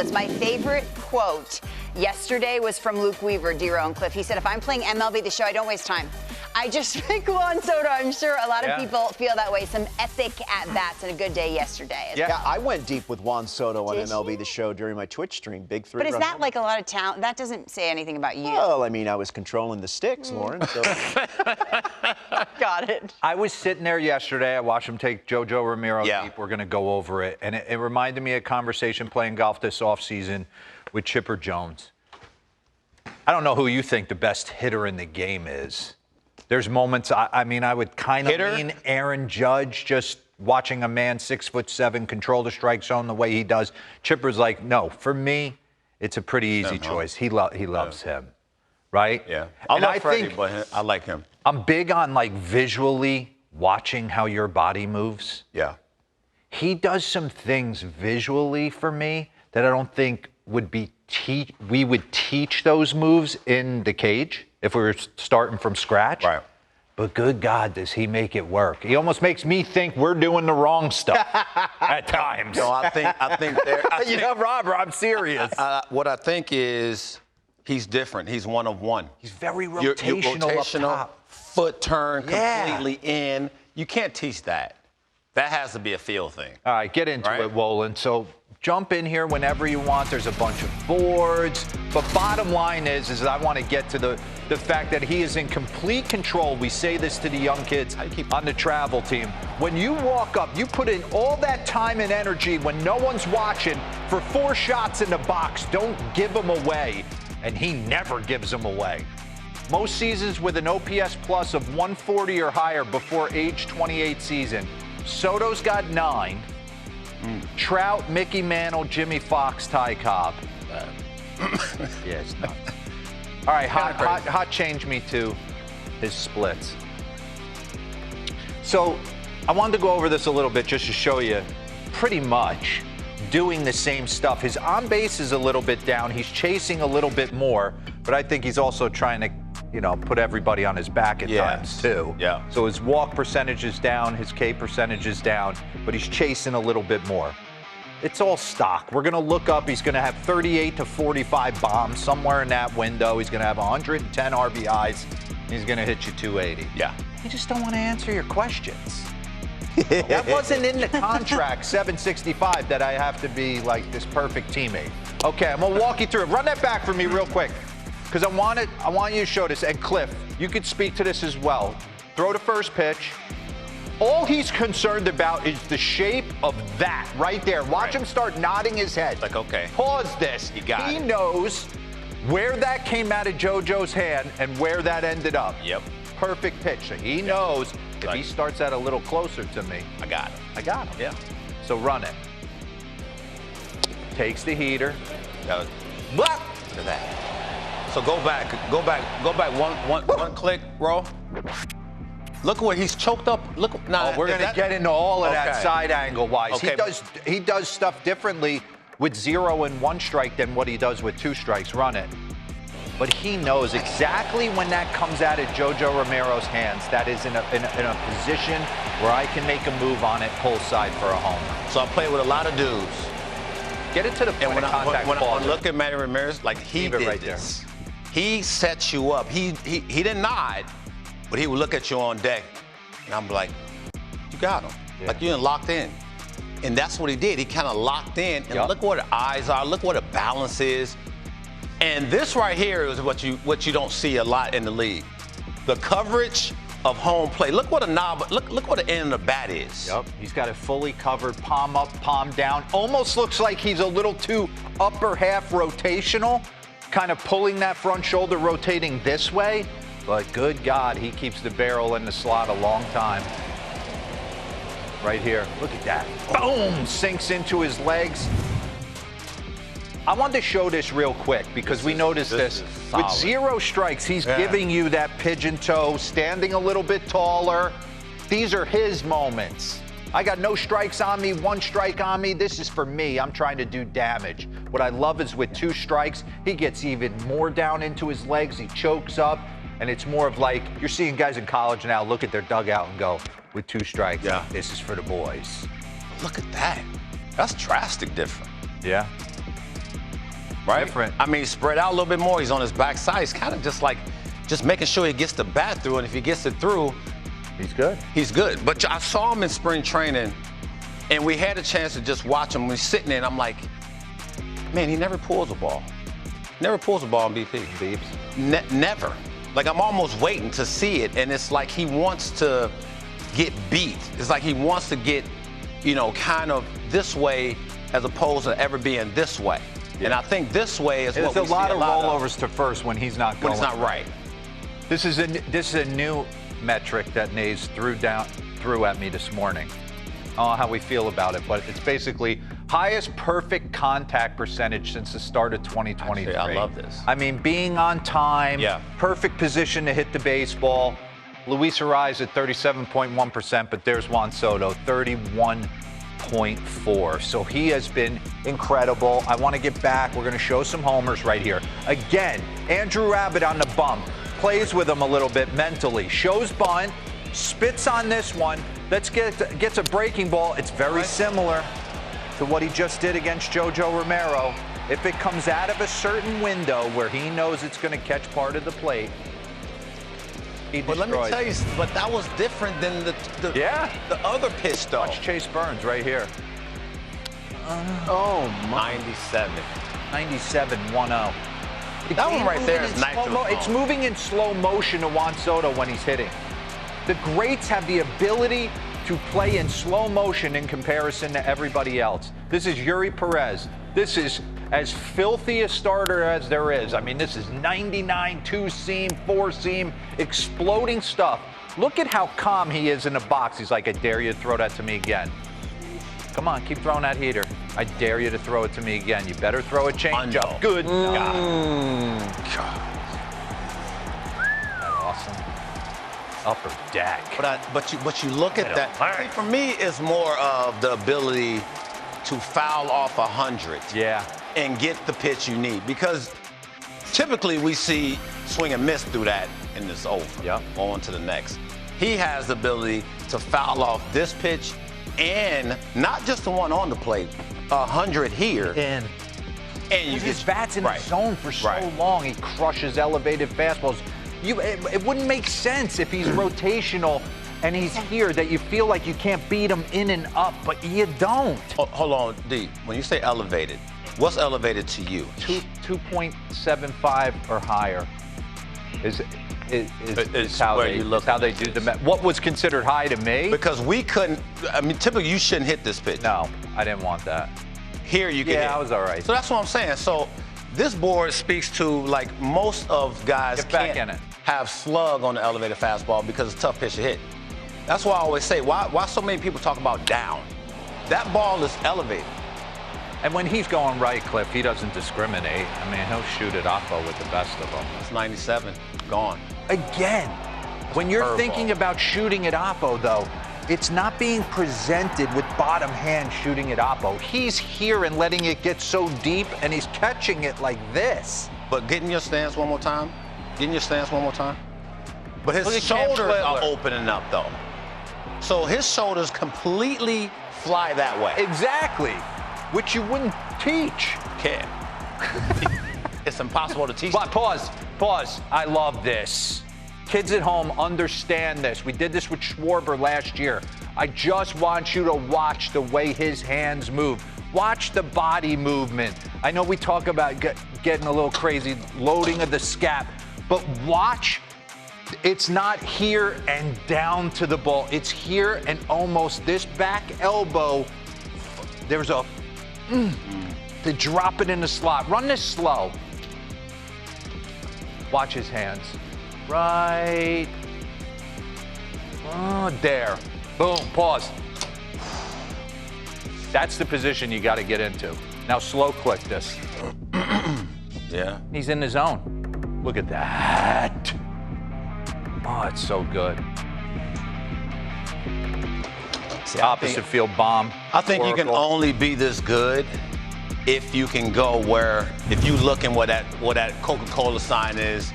says, my favorite quote yesterday was from Luke Weaver, DeRosa and Cliff. He said, if I'm playing MLB The Show, I don't waste time. I just think Juan Soto. I'm sure a lot of people feel that way. Some epic at-bats and a good day yesterday. Yeah, I went deep with Juan Soto on MLB The Show during my Twitch stream. Big three. But is that like a lot of talent? That doesn't say anything about you. Well, I mean, I was controlling the sticks, Lauren. So. Got it. I was sitting there yesterday. I watched him take JoJo Romero deep. We're going to go over it. And it reminded me of a conversation playing golf this offseason with Chipper Jones. I don't know who you think the best hitter in the game is. There's moments, I mean, I would kind of lean Aaron Judge, just watching a man 6'7" control the strike zone the way he does. Chipper's like, no, for me, it's a pretty easy choice. He loves him, right? Yeah. I think but I like him. I'm big on, like, visually watching how your body moves. Yeah. He does some things visually for me that I don't think would be we would teach those moves in the cage if we were starting from scratch. Right. But good God, does he make it work? He almost makes me think we're doing the wrong stuff at times. No, I think you know, Robert, I'm serious. What I think is he's different. He's one of one. He's very You're rotational up top. Foot turn completely in. You can't teach that. That has to be a feel thing. All right, get into it, Wolin. So jump in here whenever you want. There's a bunch of boards. But bottom line is I want to get to the fact that he is in complete control. We say this to the young kids on the travel team. When you walk up, you put in all that time and energy when no one's watching for 4 shots in the box. Don't give them away. And he never gives them away. Most seasons with an OPS plus of 140 or higher before age 28 season. Soto's got 9. Trout, Mickey Mantle, Jimmy Fox, Ty Cobb. Yeah, it's not. All right, hot change me to his splits. So I wanted to go over this a little bit just to show you pretty much doing the same stuff. His on base is a little bit down. He's chasing a little bit more, but I think he's also trying to, you know, put everybody on his back at times too. Yeah. So his walk percentage is down, his K percentage is down, but he's chasing a little bit more. It's all stock. We're going to look up. He's going to have 38 to 45 bombs somewhere in that window. He's going to have 110 RBIs. He's going to hit you 280. Yeah. I just don't want to answer your questions. That wasn't in the contract, 765, that I have to be like this perfect teammate. Okay, I'm going to walk you through it. Run that back for me real quick, because I want you to show this. And Cliff, you could speak to this as well. Throw the first pitch. All he's concerned about is the shape of that right there. Watch him start nodding his head. Like, okay. Pause this. He knows where that came out of JoJo's hand and where that ended up. Yep. Perfect pitch. So he knows if he starts that a little closer to me, I got him. I got him. Yeah. So run it. Takes the heater. Look at that. So go back one click, bro. Look where he's choked up. Look now. We're gonna get into all of that side angle wise. Okay. He does stuff differently with 0 and 1 strike than what he does with 2 strikes. Run it. But he knows exactly when that comes out of JoJo Romero's hands. That is in a position where I can make a move on it, pull side for a home. So I play with a lot of dudes. Get it to the point of contact. When I look at Manny Ramirez, like he did right this. He sets you up. He didn't nod, but he would look at you on deck, and I'm like, you got him. Yeah. Like you're locked in. And that's what he did. He kind of locked in, and look where the eyes are. Look where the balance is. And this right here is what you don't see a lot in the league. The coverage of home plate. Look what a knob. Look what the end of the bat is. Yep. He's got it fully covered, palm up, palm down. Almost looks like he's a little too upper half rotational, kind of pulling that front shoulder, rotating this way. But good God, he keeps the barrel in the slot a long time. Right here. Look at that. Boom! Sinks into his legs. I wanted to show this real quick because we noticed this. With 0 strikes, he's giving you that pigeon toe, standing a little bit taller. These are his moments. I got no strikes on me, 1 strike on me. This is for me. I'm trying to do damage. What I love is with 2 strikes, he gets even more down into his legs. He chokes up, and it's more of like, you're seeing guys in college now look at their dugout and go, with 2 strikes, this is for the boys. Look at that. That's drastic different. Yeah. right? Different. I mean, spread out a little bit more. He's on his backside. He's kind of just making sure he gets the bat through, and if he gets it through, He's good. he's good. But I saw him in spring training, and we had a chance to just watch him. When he's sitting there, and I'm like, man, he never pulls a ball. Never pulls a ball in BP. Beeps. Never. Like, I'm almost waiting to see it, and it's like he wants to get beat. It's like he wants to get, kind of this way as opposed to ever being this way. Yeah. And I think this way is what we see a lot of rollovers to first when he's not going. When it's not right. This is a new metric that Nays threw at me this morning. I don't know how we feel about it, but it's basically highest perfect contact percentage since the start of 2023. Actually, I love this. I mean, being on time, perfect position to hit the baseball. Luis Ariz at 37.1%, but there's Juan Soto, 31.4%. So he has been incredible. I want to get back. We're going to show some homers right here. Again, Andrew Abbott on the bump. Plays with him a little bit mentally. Shows bunt. Spits on this one. Gets a breaking ball. It's very similar to what he just did against JoJo Romero. If it comes out of a certain window where he knows it's going to catch part of the plate, he destroys. But let me tell you, but that was different than the other pitch, though. Watch Chase Burns right here. Oh, 97. 97-1-0. That one right there is nice. It's moving in slow motion to Juan Soto when he's hitting. The greats have the ability to play in slow motion in comparison to everybody else. This is Yuri Perez. This is as filthy a starter as there is. I mean, this is 99, two-seam, four-seam, exploding stuff. Look at how calm he is in the box. He's like, I dare you to throw that to me again. Come on, keep throwing that heater. I dare you to throw it to me again. You better throw a changeup. Good God. Awesome. Upper deck. But you look at that. See, for me, it's more of the ability to foul off 100. Yeah. And get the pitch you need, because typically we see swing and miss through that and it's over. Yep. On to the next. He has the ability to foul off this pitch and not just the one on the plate, 100 here. And you his bat's in the zone for so long. He crushes elevated fastballs. It wouldn't make sense if he's rotational and he's here that you feel like you can't beat him in and up, but you don't. Hold on, D. When you say elevated, what's elevated to you? 2.75 or higher is how they do the math. What was considered high to me? Because we couldn't. I mean, typically you shouldn't hit this pitch. No, I didn't want that. Here you can hit. Yeah, I was all right. So that's what I'm saying. So this board speaks to, like, most of guys can't have slug on the elevated fastball because it's a tough pitch to hit. That's why I always say, why so many people talk about down? That ball is elevated. And when he's going right, Cliff, he doesn't discriminate. I mean, he'll shoot at Oppo with the best of them. It's 97, gone. Again, when you're thinking about shooting at Oppo, though, it's not being presented with bottom hand shooting at Oppo. He's here and letting it get so deep, and he's catching it like this. But get in your stance one more time. Get in your stance one more time. But his shoulders are opening up, though. So his shoulders completely fly that way. Exactly. Which you wouldn't teach. Can't. It's impossible to teach. But pause. I love this. Kids at home understand this. We did this with Schwarber last year. I just want you to watch the way his hands move. Watch the body movement. I know we talk about getting a little crazy, loading of the scap, but watch. It's not here and down to the ball. It's here and almost this back elbow. There's a to drop it in the slot. Run this slow. Watch his hands. Right. Oh, there. Boom. Pause. That's the position you got to get into. Now slow click this. Yeah. He's in the zone. Look at that. Oh, it's so good. See, opposite field bomb. I think you can only be this good if you can go if you look in what that Coca-Cola sign is.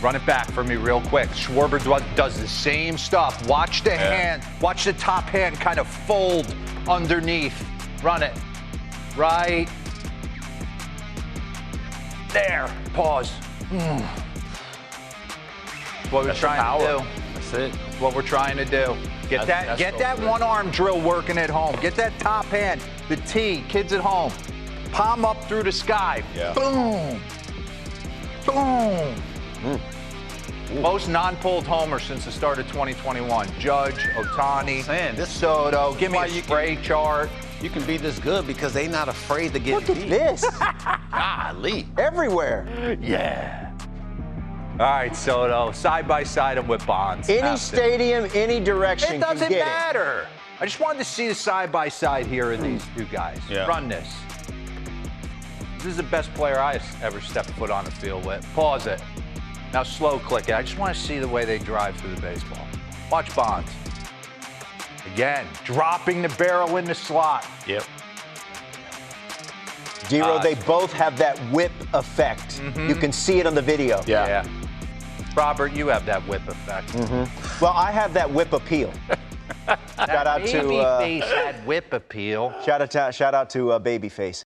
Run it back for me real quick. Schwarber does the same stuff. Watch the hand. Watch the top hand kind of fold underneath. Run it. Right. There. Pause. What we're trying to do. That's it. What we're trying to do. Get that one-arm drill working at home. Get that top hand, the tee, kids at home. Palm up through the sky. Yeah. Boom. Boom. Most non-pulled homers since the start of 2021. Judge, Ohtani, Soto. Give me a spray chart. You can be this good because they're not afraid to get Look at beat. this. Golly. Everywhere. Yeah. All right, Soto, side by side and with Bonds. Any stadium, any direction. It doesn't can get matter. I just wanted to see the side by side here of these two guys. Yeah. Run this. This is the best player I've ever stepped foot on the field with. Pause it. Now slow click it. I just want to see the way they drive through the baseball. Watch Bonds. Again, dropping the barrel in the slot. Yep. Dero, they both have that whip effect. You can see it on the video. Yeah. Robert, you have that whip effect. Well, I have that whip appeal. Shout out to Babyface had whip appeal. shout out to Babyface.